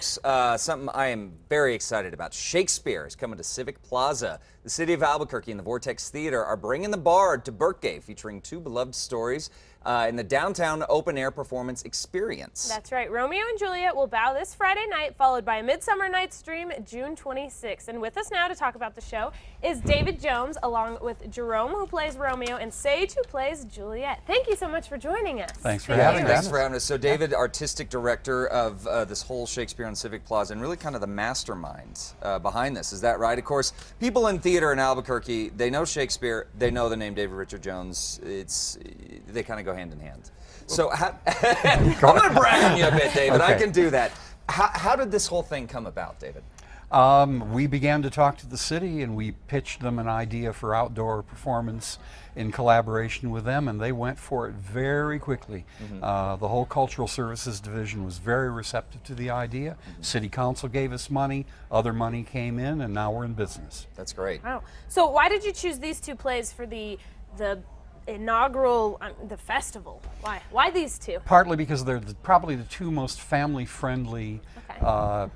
folks, something I am very excited about. Shakespeare is coming to Civic Plaza. The city of Albuquerque and the Vortex Theater are bringing the Bard to Birkgay, featuring two beloved stories in the downtown open-air performance experience. That's right. Romeo and Juliet will bow this Friday night, followed by Midsummer Night's Dream June 26th. And with us now to talk about the show is David Jones, along with Jerome, who plays Romeo, and Sage, who plays Juliet. Thank you so much for joining us. Thanks for having us. Thanks for having us. So David, artistic director of this whole Shakespeare on Civic Plaza, and really kind of the mastermind behind this. Is that right? Of course, people in theater in Albuquerque, they know Shakespeare, they know the name David Richard Jones. They kind of go hand in hand. So I'm going to brag on you a bit, David. Okay. I can do that. How did this whole thing come about, David? We began to talk to the city and we pitched them an idea for outdoor performance in collaboration with them, and they went for it very quickly. The whole Cultural Services Division was very receptive to the idea. City Council gave us money, other money came in, and now we're in business. That's great. Wow. So why did you choose these two plays for the inaugural the festival? Why these two? Partly because they're probably the two most family-friendly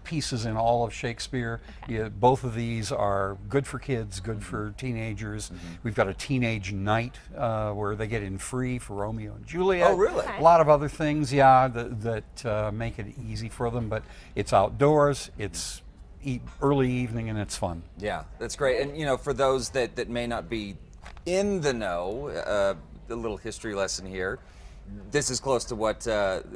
pieces in all of Shakespeare. Yeah, both of these are good for kids, good for teenagers. We've got a teenage night where they get in free for Romeo and Juliet. Oh, really? A lot of other things, yeah, that make it easy for them, but it's outdoors, it's early evening, and it's fun. Yeah, that's great. And you know, for those that may not be in the know, a little history lesson here. This is close to what,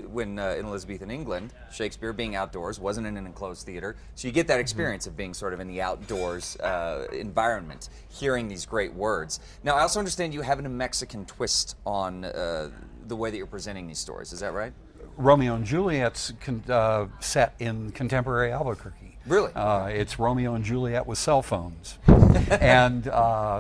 when in Elizabethan England, Shakespeare, being outdoors, wasn't in an enclosed theater. So you get that experience of being sort of in the outdoors environment, hearing these great words. Now, I also understand you have a Mexican twist on the way that you're presenting these stories. Is that right? Romeo and Juliet's set in contemporary Albuquerque. Really? It's Romeo and Juliet with cell phones. And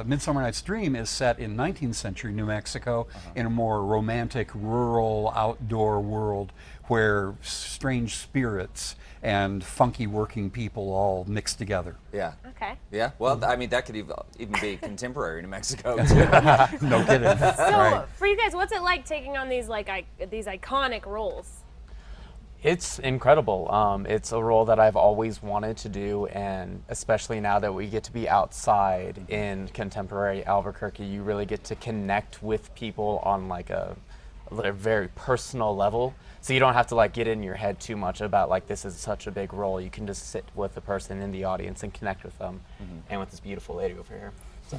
Midsummer Night's Dream is set in 19th century New Mexico in a more romantic, rural, outdoor world where strange spirits and funky working people all mixed together. Yeah. Okay. Yeah, well, I mean, that could even be contemporary New Mexico, too. No kidding. So Right. for you guys, what's it like taking on these these iconic roles? It's incredible. It's a role that I've always wanted to do, and especially now that we get to be outside in contemporary Albuquerque, you really get to connect with people on like a very personal level. So you don't have to like get in your head too much about like this is such a big role. You can just sit with the person in the audience and connect with them, and with this beautiful lady over here. So.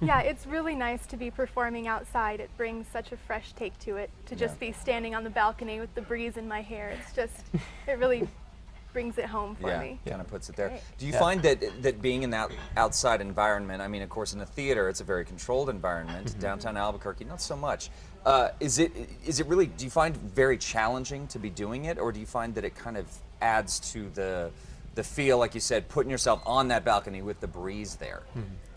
Yeah, it's really nice to be performing outside. It brings such a fresh take to it, to just be standing on the balcony with the breeze in my hair. It's just, it really brings it home for me. Kind of puts it there. Great. Do you find that being in that outside environment, I mean, of course, in a theater, it's a very controlled environment. Downtown Albuquerque, not so much. Is it really, do you find very challenging to be doing it, or do you find that it kind of adds to the feel, like you said, putting yourself on that balcony with the breeze there?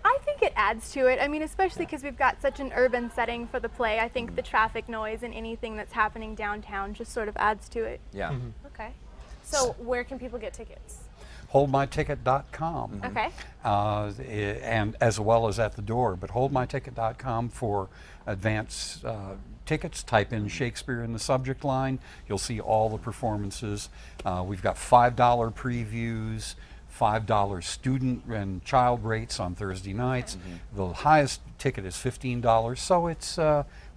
I think it adds to it. I mean, especially because we've got such an urban setting for the play. I think the traffic noise and anything that's happening downtown just sort of adds to it. Yeah. Okay. So where can people get tickets? HoldMyTicket.com. Okay. And as well as at the door, but HoldMyTicket.com for advance tickets. Type in Shakespeare in the subject line. You'll see all the performances. We've got $5 previews, $5 student and child rates on Thursday nights. The highest ticket is $15, so it's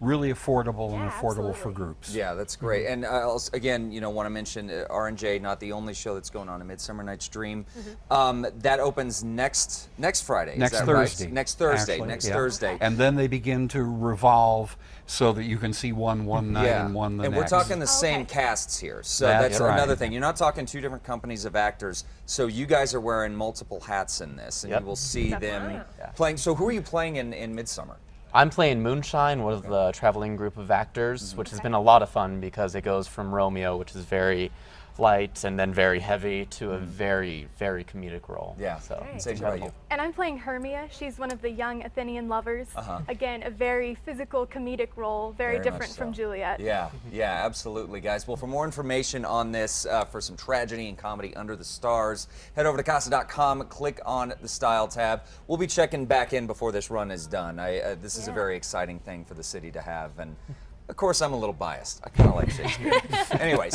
really affordable and affordable for groups. Yeah, that's great. And also, again, you know, want to mention R&J, not the only show that's going on, A Midsummer Night's Dream. That opens next Friday. Next is that Thursday. Right? Next Thursday. Actually, next yeah. Thursday. And then they begin to revolve so that you can see one night and one the and next. we're talking the same casts here, so That's right. another thing. You're not talking two different companies of actors, so you guys are wearing multiple hats in this, and you will see them playing. So who are you playing in Midsummer? I'm playing Moonshine, one of the traveling group of actors, which has been a lot of fun because it goes from Romeo, which is very light and then very heavy, to a very, very comedic role. Yeah. So it's Sage, how about you? incredible. And I'm playing Hermia. She's one of the young Athenian lovers. Again, a very physical, comedic role, very Very different much from so. Juliet. Yeah, yeah, absolutely, guys. Well, for more information on this, for some tragedy and comedy under the stars, head over to casa.com, click on the Style tab. We'll be checking back in before this run is done. This is a very exciting thing for the city to have, and of course, I'm a little biased. I kind of like Shakespeare. Anyways.